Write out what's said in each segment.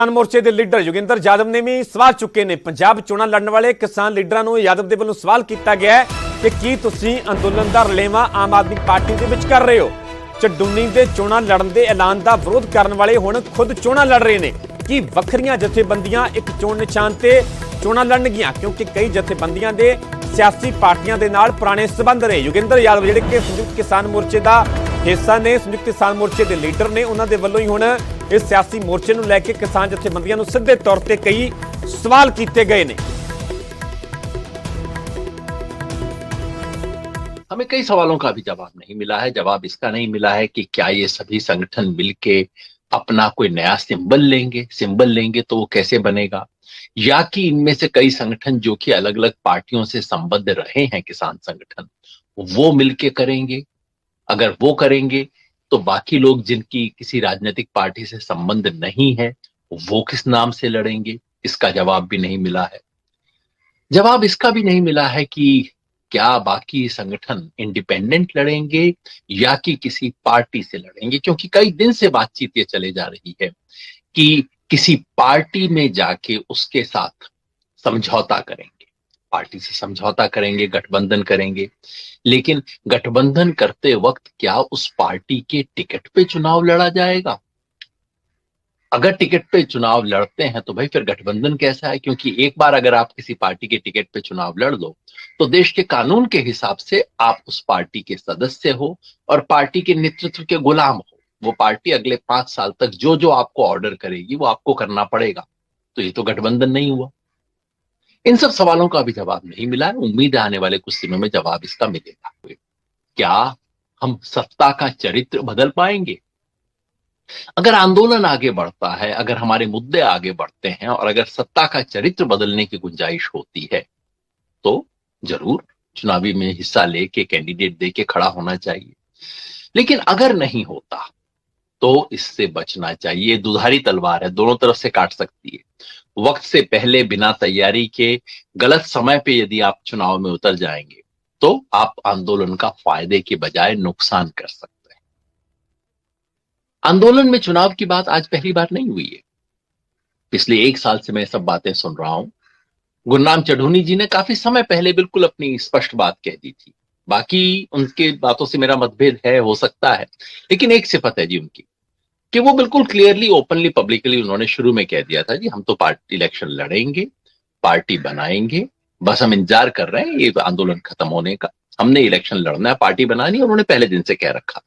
किसान मोर्चे के लीडर योगिंदर यादव ने भी सवाल चुके ने। पंजाब चोणां लड़न वाले किसान लीडरां नूं यादव दे वल्लों सवाल किया गया है कि की तुसीं अंदोलन दा रलेवा आम आदमी पार्टी दे विच कर रहे हो। झुंझुनू दे चोणां लड़न दे ऐलान दा विरोध करन वाले हुण खुद चोणां लड़ रहे ने कि वखरियां जथेबंदियां एक चोण निशान ते चोणां लड़नगियां, क्योंकि कई जथेबंदियां दे सियासी पार्टियां दे नाल पुराने संबंध ने। योगिंदर यादव जिहड़े कि संयुक्त किसान मोर्चे का हिस्सा ने, संयुक्त किसान मोर्चे के लीडर ने, उन्हां दे वल्लों ही हुण इस सियासी मोर्चे नूं लैके किसान जथेबंदियां नूं सीधे तौर पर कई सवाल किए गए ने। हमें कई सवालों का भी जवाब नहीं मिला है। जवाब इसका नहीं मिला है कि क्या ये सभी संगठन मिलके अपना कोई नया सिंबल लेंगे तो वो कैसे बनेगा, या कि इनमें से कई संगठन जो कि अलग अलग पार्टियों से संबद्ध रहे हैं, किसान संगठन, वो मिलके करेंगे। अगर वो करेंगे तो बाकी लोग जिनकी किसी राजनीतिक पार्टी से संबंध नहीं है वो किस नाम से लड़ेंगे, इसका जवाब भी नहीं मिला है। जवाब इसका भी नहीं मिला है कि क्या बाकी संगठन इंडिपेंडेंट लड़ेंगे या कि किसी पार्टी से लड़ेंगे, क्योंकि कई दिन से बातचीत ये चले जा रही है कि किसी पार्टी में जाके उसके साथ समझौता करेंगे, पार्टी से समझौता करेंगे, गठबंधन करेंगे। लेकिन गठबंधन करते वक्त क्या उस पार्टी के टिकट पे चुनाव लड़ा जाएगा? अगर टिकट पे चुनाव लड़ते हैं तो भाई फिर गठबंधन कैसा है? क्योंकि एक बार अगर आप किसी पार्टी के टिकट पे चुनाव लड़ लो तो देश के कानून के हिसाब से आप उस पार्टी के सदस्य हो और पार्टी के नेतृत्व के गुलाम हो। वो पार्टी अगले 5 साल तक जो जो आपको ऑर्डर करेगी वो आपको करना पड़ेगा। तो ये तो गठबंधन नहीं हुआ। इन सब सवालों का भी जवाब नहीं मिला है। उम्मीद है आने वाले कुछ दिनों में जवाब इसका मिलेगा। क्या हम सत्ता का चरित्र बदल पाएंगे? अगर आंदोलन आगे बढ़ता है, अगर हमारे मुद्दे आगे बढ़ते हैं और अगर सत्ता का चरित्र बदलने की गुंजाइश होती है तो जरूर चुनावी में हिस्सा लेके कैंडिडेट देके खड़ा होना चाहिए। लेकिन अगर नहीं होता तो इससे बचना चाहिए। दुधारी तलवार है, दोनों तरफ से काट सकती है। वक्त से पहले बिना तैयारी के गलत समय पे यदि आप चुनाव में उतर जाएंगे तो आप आंदोलन का फायदे के बजाय नुकसान कर सकते हैं। आंदोलन में चुनाव की बात आज पहली बार नहीं हुई है। पिछले 1 साल से मैं सब बातें सुन रहा हूं। गुरनाम चढ़ूनी जी ने काफी समय पहले बिल्कुल अपनी स्पष्ट बात कह दी थी। बाकी उनके बातों से मेरा मतभेद है, हो सकता है, लेकिन एक सिफत है जी उनकी कि वो बिल्कुल क्लियरली, ओपनली, पब्लिकली उन्होंने शुरू में कह दिया था जी हम तो पार्टी इलेक्शन लड़ेंगे, पार्टी बनाएंगे, बस हम इंतजार कर रहे हैं ये आंदोलन खत्म होने का। हमने इलेक्शन लड़ना है, पार्टी बनानी है, उन्होंने पहले दिन से कह रखा।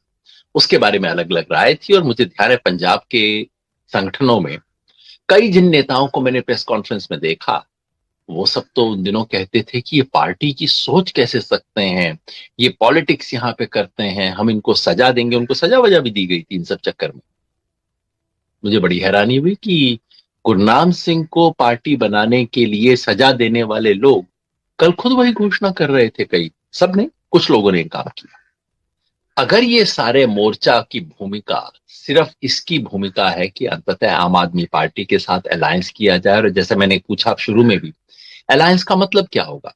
उसके बारे में अलग अलग राय थी और मुझे ध्यान है पंजाब के संगठनों में कई जिन नेताओं को मैंने प्रेस कॉन्फ्रेंस में देखा वो सब तो उन दिनों कहते थे कि ये पार्टी की सोच कैसे सकते हैं, ये पॉलिटिक्स यहाँ पे करते हैं, हम इनको सजा देंगे। उनको सजा वजा भी दी गई थी इन सब चक्कर में। मुझे बड़ी हैरानी हुई कि गुरनाम सिंह को पार्टी बनाने के लिए सजा देने वाले लोग कल खुद वही घोषणा कर रहे थे। कई सबने, कुछ लोगों ने काम किया। अगर ये सारे मोर्चा की भूमिका सिर्फ इसकी भूमिका है कि अंततः आम आदमी पार्टी के साथ अलायंस किया जाए, और जैसे मैंने पूछा शुरू में भी, अलायंस का मतलब क्या होगा?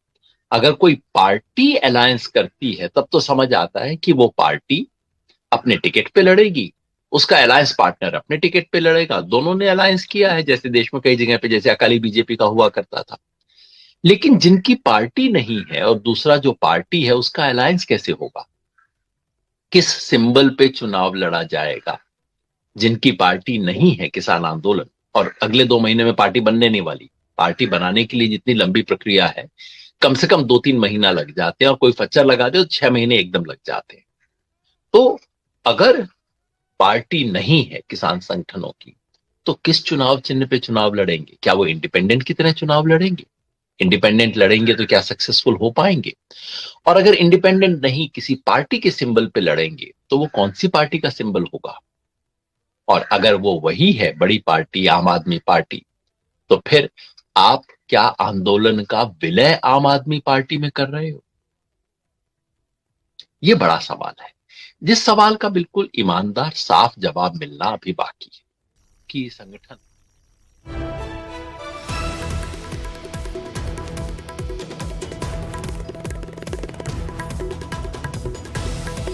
अगर कोई पार्टी अलायंस करती है तब तो समझ आता है कि वो पार्टी अपने टिकट पे लड़ेगी, उसका अलायंस पार्टनर अपने टिकट पे लड़ेगा। दोनों ने अलायंस किया है, जैसे देश में कई जगह पे जैसे अकाली बीजेपी का हुआ करता था। लेकिन जिनकी पार्टी नहीं है और दूसरा जो पार्टी है उसका अलायंस कैसे होगा? किस सिंबल पे चुनाव लड़ा जाएगा? जिनकी पार्टी नहीं है किसान आंदोलन, और अगले 2 महीने में पार्टी बनने नहीं वाली, पार्टी बनाने के लिए जितनी लंबी प्रक्रिया है कम से कम 2-3 महीना लग जाते हैं, और कोई फच्चर लगा दे तो 6 महीने एकदम लग जाते हैं। तो अगर पार्टी नहीं है किसान संगठनों की तो किस चुनाव चिन्ह पे चुनाव लड़ेंगे? क्या वो इंडिपेंडेंट की तरह चुनाव लड़ेंगे? इंडिपेंडेंट लड़ेंगे तो क्या सक्सेसफुल हो पाएंगे? और अगर इंडिपेंडेंट नहीं किसी पार्टी के सिंबल पे लड़ेंगे तो वो कौन सी पार्टी का सिंबल होगा? और अगर वो वही है बड़ी पार्टी आम आदमी पार्टी, तो फिर आप क्या आंदोलन का विलय आम आदमी पार्टी में कर रहे हो? ये बड़ा सवाल है, जिस सवाल का बिल्कुल ईमानदार साफ जवाब मिलना अभी बाकी है कि संगठन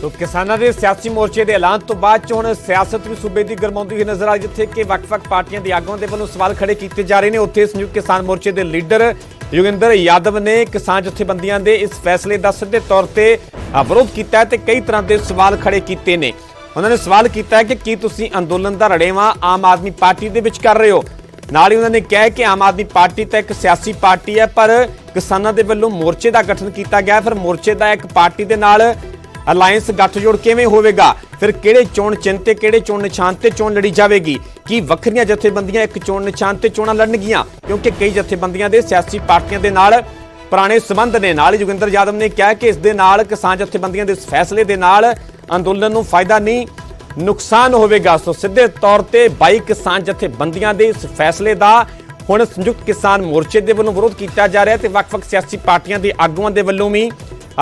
ਤੋ ਕਿਸਾਨਾਂ ਦੇ ਸਿਆਸੀ ਮੋਰਚੇ ਦੇ ਐਲਾਨ ਤੋਂ ਬਾਅਦ ਹੁਣ ਸਿਆਸਤ ਵੀ ਸੂਬੇ ਦੀ ਗਰਮਾਉਂਦੀ ਹੋਈ ਨਜ਼ਰ ਆ ਰਹੀ, ਜਿੱਥੇ ਕਿ ਵੱਖ-ਵੱਖ ਪਾਰਟੀਆਂ ਦੇ ਆਗੂਆਂ ਦੇ ਵੱਲੋਂ ਸਵਾਲ ਖੜੇ ਕੀਤੇ ਜਾ ਰਹੇ ਨੇ। ਉੱਥੇ ਸੰਯੁਕਤ ਕਿਸਾਨ ਮੋਰਚੇ ਦੇ ਲੀਡਰ ਯੋਗਿੰਦਰ ਯਾਦਵ ਨੇ ਕਿਸਾਨ ਜਥੇਬੰਦੀਆਂ ਦੇ ਇਸ ਫੈਸਲੇ ਦਾ ਸਿੱਧੇ ਤੌਰ ਤੇ ਵਿਰੋਧ ਕੀਤਾ ਹੈ ਤੇ ਕਈ ਤਰ੍ਹਾਂ ਦੇ ਸਵਾਲ ਖੜੇ ਕੀਤੇ ਨੇ। ਉਹਨਾਂ ਨੇ ਸਵਾਲ ਕੀਤਾ ਹੈ ਕਿ ਕੀ ਤੁਸੀਂ ਅੰਦੋਲਨ ਦਾ ਰੜੇਵਾਂ ਆਮ ਆਦਮੀ ਪਾਰਟੀ ਦੇ ਵਿੱਚ ਕਰ ਰਹੇ ਹੋ। ਨਾਲ ਹੀ ਉਹਨਾਂ ਨੇ ਕਿਹਾ ਕਿ ਆਮ ਆਦਮੀ ਪਾਰਟੀ ਤਾਂ ਇੱਕ ਸਿਆਸੀ ਪਾਰਟੀ ਹੈ, ਪਰ ਕਿਸਾਨਾਂ ਦੇ ਵੱਲੋਂ ਮੋਰਚੇ ਦਾ ਗਠਨ ਕੀਤਾ ਗਿਆ, ਫਿਰ ਮੋਰਚੇ ਦਾ ਇੱਕ ਪਾਰਟੀ ਦੇ ਨਾਲ ਅਲਾਇੰਸ ਗੱਠਜੋੜ ਕਿਵੇਂ ਹੋਵੇਗਾ, ਫਿਰ ਕਿਹੜੇ ਚੋਣ ਚਿੰਨ੍ਹ ਤੇ ਕਿਹੜੇ ਚੋਣ ਨਿਸ਼ਾਨ ਤੇ ਚੋਣ ਲੜੀ ਜਾਵੇਗੀ, ਕੀ ਵੱਖਰੀਆਂ ਜਥੇਬੰਦੀਆਂ ਇੱਕ ਚੋਣ ਨਿਸ਼ਾਨ ਤੇ ਚੋਣਾਂ ਲੜਨਗੀਆਂ, ਕਿਉਂਕਿ ਕਈ ਜਥੇਬੰਦੀਆਂ ਦੇ ਸਿਆਸੀ ਪਾਰਟੀਆਂ ਦੇ ਨਾਲ ਪੁਰਾਣੇ ਸਬੰਧ ਨੇ। ਨਾਲ ਹੀ ਯੋਗਿੰਦਰ ਯਾਦਵ ਨੇ ਕਿਹਾ ਕਿ ਇਸ ਦੇ ਨਾਲ ਕਿਸਾਨ ਜਥੇਬੰਦੀਆਂ ਦੇ ਇਸ ਫੈਸਲੇ ਦੇ ਨਾਲ ਅੰਦੋਲਨ ਨੂੰ ਫਾਇਦਾ ਨਹੀਂ ਨੁਕਸਾਨ ਹੋਵੇਗਾ। ਸੋ ਸਿੱਧੇ ਤੌਰ ਤੇ 22 ਕਿਸਾਨ ਜਥੇਬੰਦੀਆਂ ਦੇ ਇਸ ਫੈਸਲੇ ਦਾ ਹੁਣ ਸੰਯੁਕਤ ਕਿਸਾਨ ਮੋਰਚੇ ਦੇ ਵੱਲੋਂ ਵਿਰੋਧ ਕੀਤਾ ਜਾ ਰਿਹਾ ਤੇ ਵੱਖ-ਵੱਖ ਸਿਆਸੀ ਪਾਰਟੀਆਂ ਦੇ ਆਗੂਆਂ ਦੇ ਵੱਲੋਂ ਵੀ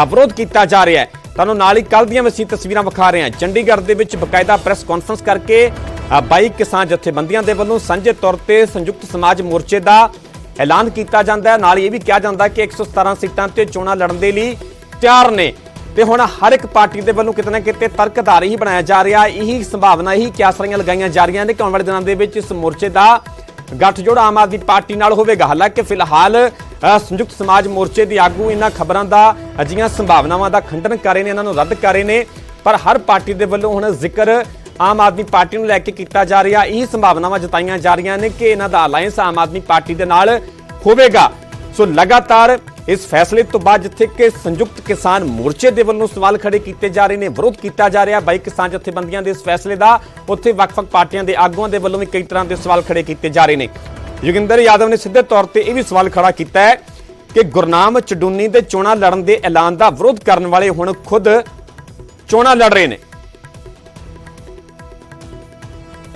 ਵਿਰੋਧ ਕੀਤਾ ਜਾ ਰਿਹਾ ਹੈ। ਤੁਹਾਨੂੰ ਨਾਲ ਹੀ ਕੱਲ੍ਹ ਦੀਆਂ ਅਸੀਂ ਤਸਵੀਰਾਂ ਵਿਖਾ ਰਹੇ ਹਾਂ। ਚੰਡੀਗੜ੍ਹ ਦੇ ਵਿੱਚ ਬਕਾਇਦਾ ਪ੍ਰੈਸ ਕਾਨਫਰੰਸ ਕਰਕੇ 22 ਕਿਸਾਨ ਜਥੇਬੰਦੀਆਂ ਦੇ ਵੱਲੋਂ ਸਾਂਝੇ ਤੌਰ ਤੇ ਸੰਯੁਕਤ ਸਮਾਜ ਮੋਰਚੇ ਦਾ ਐਲਾਨ ਕੀਤਾ ਜਾਂਦਾ ਹੈ। ਨਾਲ ਇਹ ਵੀ ਕਿਹਾ ਜਾਂਦਾ ਕਿ 117 ਸੀਟਾਂ ਤੇ ਚੋਣਾਂ ਲੜਨ ਦੇ ਲਈ ਤਿਆਰ ਨੇ ਤੇ ਹੁਣ ਹਰ ਇੱਕ ਪਾਰਟੀ ਦੇ ਵੱਲੋਂ ਕਿਤੇ ਨਾ ਕਿਤੇ ਤਰਕ ਆਧਾਰ ਹੀ ਬਣਾਇਆ ਜਾ ਰਿਹਾ। ਇਹੀ ਸੰਭਾਵਨਾ ਇਹੀ ਕਿਆਸਾਰੀਆਂ ਲਗਾਈਆਂ ਜਾ ਰਹੀਆਂ ਨੇ ਕਿ ਆਉਣ ਵਾਲੇ ਦਿਨਾਂ ਦੇ ਵਿੱਚ ਇਸ ਮੋਰਚੇ ਦਾ ਗੱਠਜੋੜ ਆਮ ਆਦਮੀ ਪਾਰਟੀ ਨਾਲ ਹੋਵੇਗਾ। ਹਾਲਾਂਕਿ ਫਿਲਹਾਲ ਸੰਯੁਕਤ ਸਮਾਜ ਮੋਰਚੇ ਦੇ ਆਗੂ ਇਹਨਾਂ ਖਬਰਾਂ ਦਾ ਅਜਿਹੀਆਂ ਸੰਭਾਵਨਾਵਾਂ ਦਾ ਖੰਡਨ ਕਰ ਰਹੇ ਨੇ, ਇਹਨਾਂ ਨੂੰ ਰੱਦ ਕਰ ਰਹੇ ਨੇ, ਪਰ ਹਰ ਪਾਰਟੀ ਦੇ ਵੱਲੋਂ ਹੁਣ ਜ਼ਿਕਰ ਆਮ ਆਦਮੀ ਪਾਰਟੀ ਨੂੰ ਲੈ ਕੇ ਕੀਤਾ ਜਾ ਰਿਹਾ। ਇਹੀ ਸੰਭਾਵਨਾਵਾਂ ਜਤਾਈਆਂ ਜਾ ਰਹੀਆਂ ਨੇ ਕਿ ਇਹਨਾਂ ਦਾ ਅਲਾਇੰਸ ਆਮ ਆਦਮੀ ਪਾਰਟੀ ਦੇ ਨਾਲ ਹੋਵੇਗਾ। ਸੋ ਲਗਾਤਾਰ ਇਸ ਫੈਸਲੇ ਤੋਂ ਬਾਅਦ ਜਿੱਥੇ ਕਿ ਸੰਯੁਕਤ ਕਿਸਾਨ ਮੋਰਚੇ ਦੇ ਵੱਲੋਂ ਸਵਾਲ ਖੜੇ ਕੀਤੇ ਜਾ ਰਹੇ ਨੇ, ਵਿਰੋਧ ਕੀਤਾ ਜਾ ਰਿਹਾ 22 ਕਿਸਾਨ ਜਥੇਬੰਦੀਆਂ ਦੇ ਇਸ ਫੈਸਲੇ ਦਾ, ਉੱਥੇ ਵੱਖ-ਵੱਖ ਪਾਰਟੀਆਂ ਦੇ ਆਗੂਆਂ ਦੇ ਵੱਲੋਂ ਵੀ ਕਈ ਤਰ੍ਹਾਂ ਦੇ ਸਵਾਲ ਖੜੇ ਕੀਤੇ ਜਾ ਰਹੇ ਨੇ। ਯੋਗਿੰਦਰ ਯਾਦਵ ਨੇ ਸਿੱਧੇ ਤੌਰ ਤੇ ਇਹ ਵੀ ਸਵਾਲ ਖੜਾ ਕੀਤਾ ਹੈ ਕਿ ਗੁਰਨਾਮ ਚਡੂਨੀ ਦੇ ਚੋਣਾਂ ਲੜਨ ਦੇ ਐਲਾਨ ਦਾ ਵਿਰੋਧ ਕਰਨ ਵਾਲੇ ਹੁਣ ਖੁਦ ਚੋਣਾਂ ਲੜ ਰਹੇ ਨੇ।